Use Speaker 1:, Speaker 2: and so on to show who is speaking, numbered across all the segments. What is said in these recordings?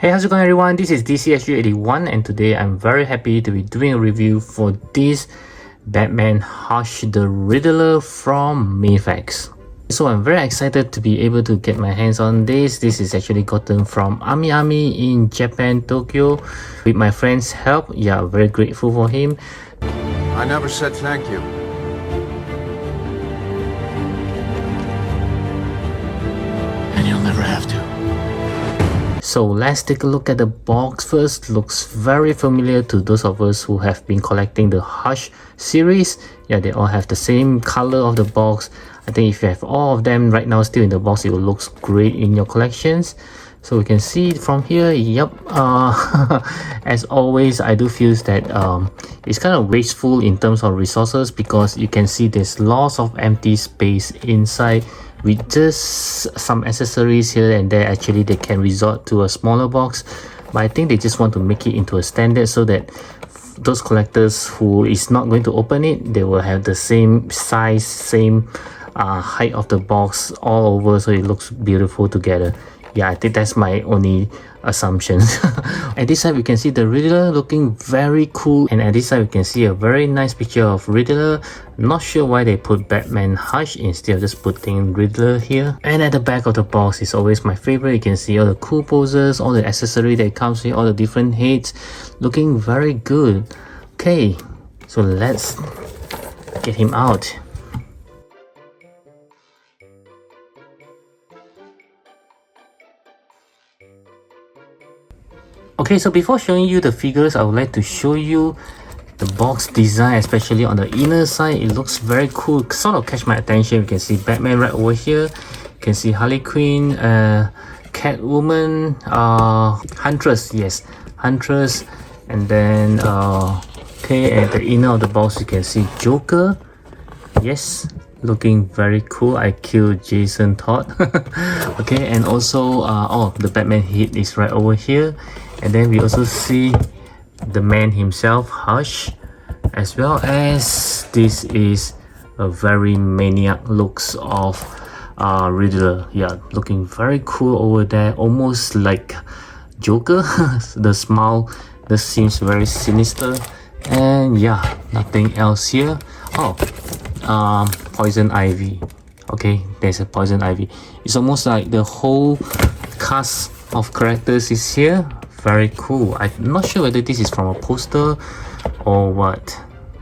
Speaker 1: Hey, how's it going everyone? This is DCSG81 and today I'm very happy to be doing a review for this Batman Hush the Riddler from Mafex. So I'm very excited to be able to get my hands on this. This is actually gotten from Ami in Japan, Tokyo. With my friend's help, yeah, very grateful for him.
Speaker 2: I never said thank you. And you'll never have to.
Speaker 1: So let's take a look at the box first. Looks very familiar to those of us who have been collecting the Hush series. Yeah, they all have the same color of the box. I think if you have all of them right now still in the box, it will look great in your collections. So we can see from here, yep, as always, I do feel that it's kind of wasteful in terms of resources because you can see there's lots of empty space inside. With just some accessories here and there, actually they can resort to a smaller box, but I think they just want to make it into a standard so that those collectors who is not going to open it, they will have the same size, same height of the box all over, so it looks beautiful together. Yeah, I think that's my only assumption. At this side we can see the Riddler looking very cool, and at this side we can see a very nice picture of Riddler. Not sure why they put Batman Hush instead of just putting Riddler here. And at the back of the box is always my favorite. You can see all the cool poses, all the accessory that comes with, all the different heads, looking very good. Okay, so let's get him out. Okay, so before showing you the figures, I would like to show you the box design, especially on the inner side. It looks very cool, sort of catch my attention. You can see Batman right over here. You can see Harley Quinn, Catwoman, Huntress, yes, Huntress. And then, okay, at the inner of the box, you can see Joker. Yes, looking very cool. I killed Jason Todd. Okay, and also, oh, the Batman head is right over here. And then we also see the man himself, Hush, as well as this is a very maniac looks of Riddler. Yeah, looking very cool over there, almost like Joker. The smile, this seems very sinister. And yeah, nothing else here. Oh, Poison Ivy. Okay, there's a Poison Ivy. It's almost like the whole cast of characters is here. Very cool. I'm not sure whether this is from a poster or what.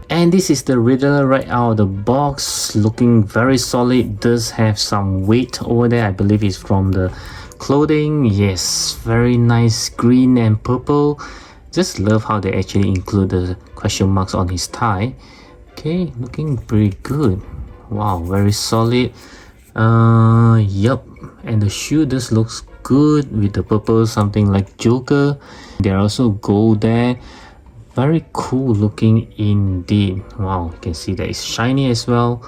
Speaker 1: And this is the Riddler right out of the box, looking very solid. Does have some weight over there. I believe it's from the clothing. Yes, very nice green and purple. Just love how they actually include the question marks on his tie. Okay, looking pretty good. Wow, very solid. Yep, and the shoe just looks good with the purple, something like Joker. There are also gold there. Very cool looking indeed. Wow, you can see that it's shiny as well.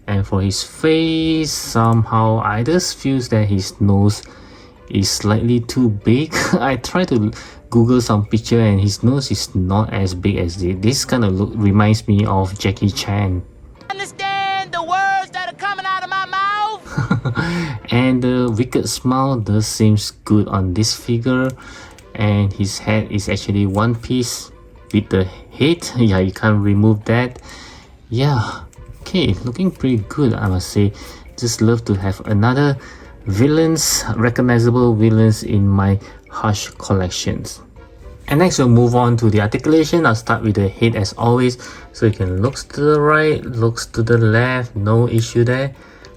Speaker 1: And for his face, somehow I just feel that his nose is slightly too big. I tried to Google some picture and his nose is not as big as this. This kind of look reminds me of Jackie Chan.
Speaker 3: Understand the words that are coming out of my mouth?
Speaker 1: And the wicked smile does seems good on this figure, and his head is actually one piece with the head. Yeah, you can't remove that. Yeah, okay, looking pretty good, I must say. Just love to have another villains, recognizable villains in my Hush collections. And next we'll move on to the articulation. I'll start with the head as always, so you can look to the right, looks to the left, no issue there.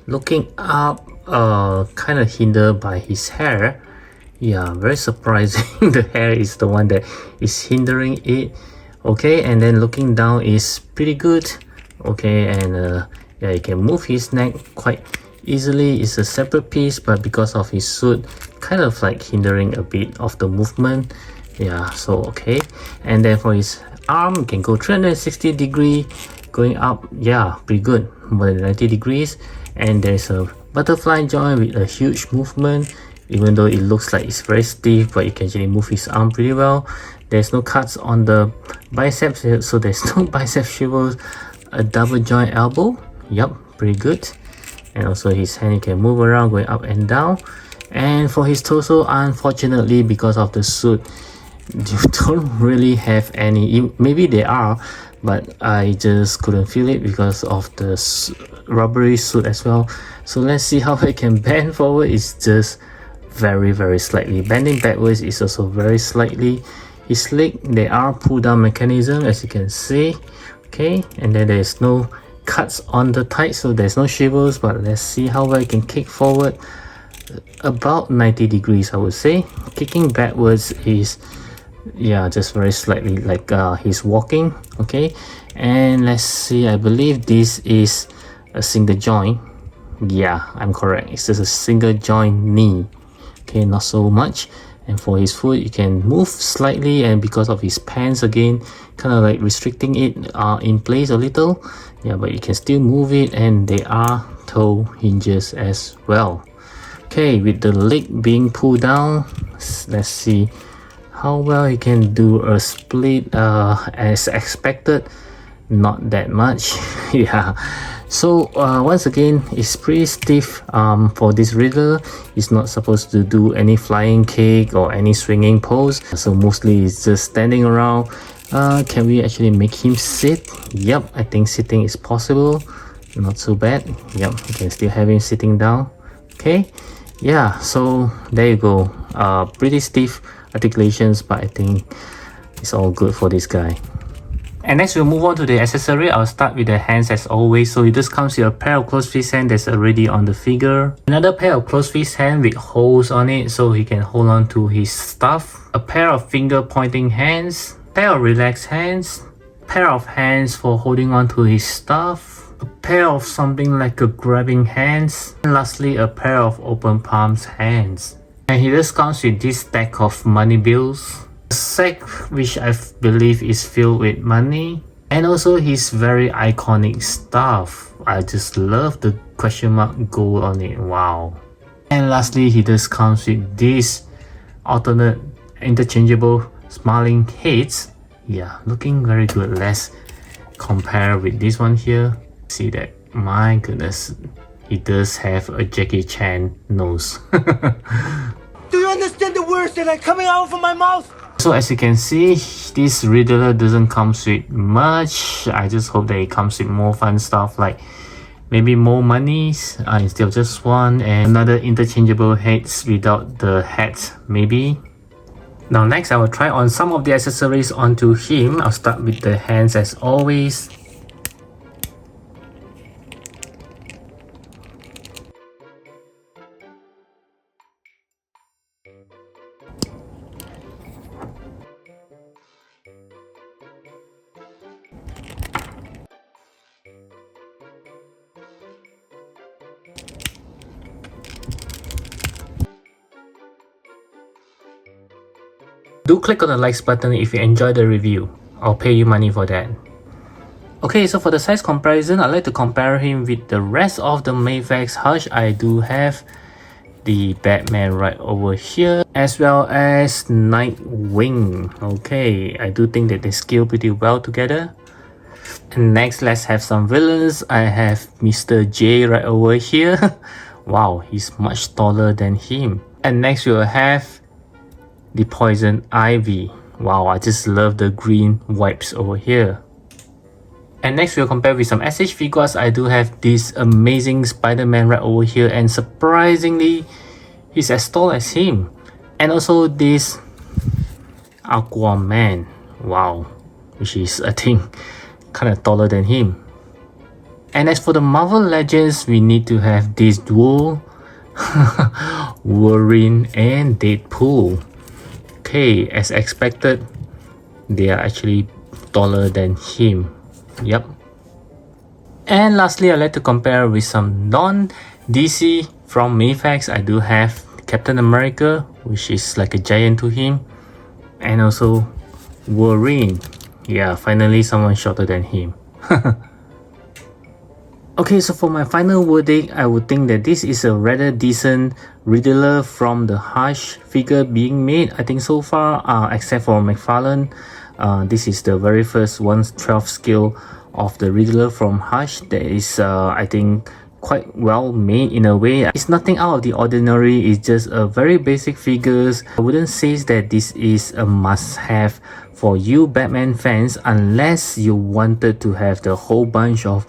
Speaker 1: Looking up, kind of hindered by his hair. Yeah, very surprising. The hair is the one that is hindering it. Okay, and then looking down is pretty good. Okay, and yeah, you can move his neck quite easily. It's a separate piece, but because of his suit, kind of like hindering a bit of the movement. Yeah, so okay. And then for his arm, you can go 360 degree going up. Yeah, pretty good, more than 90 degrees. And there's a butterfly joint with a huge movement, even though it looks like it's very stiff, but you can actually move his arm pretty well. There's no cuts on the biceps, so there's no bicep shivers. A double joint elbow, yep, pretty good. And also his hand, you can move around going up and down. And for his torso, unfortunately, because of the suit, you don't really have any. Maybe they are, but I just couldn't feel it because of the rubbery suit as well. So let's see how I can bend forward. It's just very slightly. Bending backwards is also very slightly. His leg, they are pull down mechanism, as you can see. Okay, and then there's no cuts on the thighs, so there's no shivers. But let's see how I can kick forward. About 90 degrees, I would say. Kicking backwards is, yeah, just very slightly, like he's walking. Okay, and let's see, I believe this is a single joint. Yeah, I'm correct, it's just a single joint knee. Okay, not so much. And for his foot, you can move slightly, and because of his pants, again, kind of like restricting it in place a little. Yeah, but you can still move it, and they are toe hinges as well. Okay, with the leg being pulled down, let's see how well you can do a split as expected. Not that much. Yeah, so once again, it's pretty stiff for this Riddler. He's not supposed to do any flying kick or any swinging pose, so mostly it's just standing around. Can we actually make him sit? Yep, I think sitting is possible. Not so bad. Yep, you can still have him sitting down. Okay, yeah, so there you go. Pretty stiff articulations, but I think it's all good for this guy. And next we'll move on to the accessory. I'll start with the hands as always. So this comes with a pair of closed fist hand that's already on the figure. Another pair of closed fist hand with holes on it so he can hold on to his stuff. A pair of finger pointing hands. Pair of relaxed hands. Pair of hands for holding on to his stuff. A pair of something like a grabbing hands. And lastly, a pair of open palms hands. And he just comes with this stack of money bills. A sack which I believe is filled with money, and also his very iconic stuff. I just love the question mark gold on it. Wow. And lastly, he just comes with this alternate interchangeable smiling heads. Yeah, looking very good. Let's compare with this one here. See that, my goodness, he does have a Jackie Chan nose.
Speaker 3: Do you understand the words that are coming out from my mouth?
Speaker 1: So as you can see, this Riddler doesn't come with much. I just hope that it comes with more fun stuff, like maybe more monies instead of just one, and another interchangeable heads without the hat maybe. Now next I will try on some of the accessories onto him. I'll start with the hands as always. Do click on the likes button if you enjoyed the review. I'll pay you money for that. Okay, so for the size comparison, I'd like to compare him with the rest of the Mafex Hush. I do have the Batman right over here, as well as Nightwing. Okay, I do think that they scale pretty well together. And next, let's have some villains. I have Mr. J right over here. Wow, he's much taller than him. And next we'll have the Poison Ivy. Wow, I just love the green wipes over here. And next we'll compare with some SH figures. I do have this amazing Spider-Man right over here, and surprisingly, he's as tall as him. And also this Aquaman. Wow, which is, I think, kind of taller than him. And as for the Marvel Legends, we need to have this duo, Wolverine and Deadpool. Okay, as expected, they are actually taller than him. Yep. And lastly, I'd like to compare with some non-DC from Mafex. I do have Captain America, which is like a giant to him, and also Wolverine. Yeah, finally someone shorter than him. Okay, so for my final verdict, I would think that this is a rather decent Riddler from the Hush figure being made. I think so far, except for McFarlane, this is the very first 1/12 scale of the Riddler from Hush that is, I think, quite well made in a way. It's nothing out of the ordinary. It's just a very basic figures. I wouldn't say that this is a must-have for you Batman fans unless you wanted to have the whole bunch of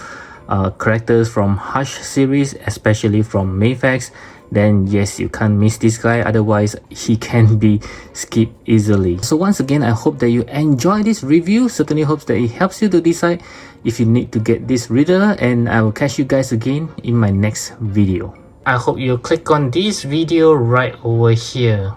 Speaker 1: characters from Hush series, especially from Mafex. Then yes, you can't miss this guy, otherwise he can be skipped easily. So once again, I hope that you enjoy this review. Certainly hopes that it helps you to decide if you need to get this Riddler, and I will catch you guys again in my next video. I hope you click on this video right over here.